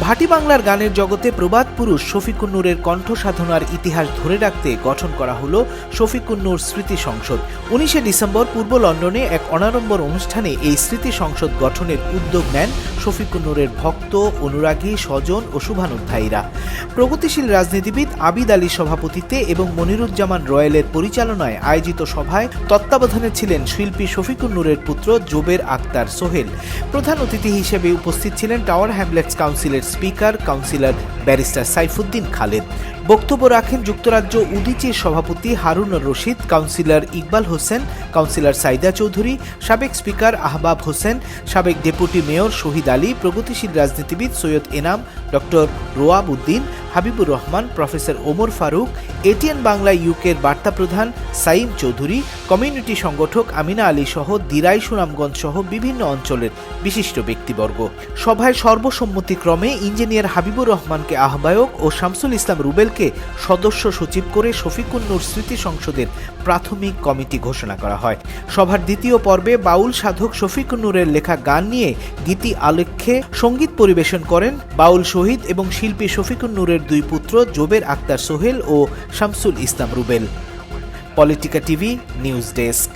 ভাটি বাংলার গানের জগতে প্রবাদ পুরুষ শফিকুন নূরের কণ্ঠ সাধনার ইতিহাস ধরে রাখতে গঠন করা হলো শফিকুন নূর স্মৃতি সংসদ। 19শে ডিসেম্বর পূর্ব লন্ডনে এক অনাড়ম্বর অনুষ্ঠানে এই স্মৃতি সংসদ গঠনের উদ্যোগ নেন শফিকুন নূরের ভক্ত, অনুরাগী, স্বজন ও শুভানুধ্যায়ীরা। প্রগতিশীল রাজনীতিবিদ আবিদ আলীর সভাপতিত্বে এবং মনিরুজ্জামান রয়েলের পরিচালনায় আয়োজিত সভায় তত্ত্বাবধানে ছিলেন শিল্পী শফিকুন নূরের পুত্র জোবের আক্তার সোহেল। প্রধান অতিথি হিসেবে উপস্থিত ছিলেন টাওয়ার হ্যামলেটস কাউন্সিলের speaker councillor barrister Saifuddin Khaled. বক্তব্য রাখেন যুক্তরাজ্য উদীচীর সভাপতি হারুনুর রশিদ, কাউন্সিলর ইকবাল হোসেন, কাউন্সিলর সাইদা চৌধুরী, সাবেক স্পিকার আহবাব হোসেন, সাবেক ডেপুটি মেয়র শহীদ আলী, প্রগতিশীল রাজনীতিবিদ Syed Enam, doctor Roab Uddin, Habibur Rahman, professor Omar Faruk, ATN Bangla ইউকের বার্তা প্রধান সাইম চৌধুরী, কমিউনিটি সংগঠক আমিনা আলী সহ দিরাই, সুনামগঞ্জ সহ বিভিন্ন অঞ্চলের বিশিষ্ট ব্যক্তিবর্গ। সভায় সর্বসম্মতিক্রমে ইঞ্জিনিয়ার হাবিবুর রহমানকে আহ্বায়ক ও শামসুল ইসলাম রুবেলকে সদস্য সচিব করে শফিকুন নূর স্মৃতি সংসদের প্রাথমিক কমিটি ঘোষণা করা হয়। সভার দ্বিতীয় পর্বে বাউল সাধক শফিকুন নূরের লেখা গান নিয়ে গীতি আলেখ্যে সঙ্গীত পরিবেশন করেন বাউল শহীদ এবং শিল্পী শফিকুন নূরের দুই পুত্র জোবের আক্তার সোহেল ও Shamsul Islam Rubel. Politika TV news desk.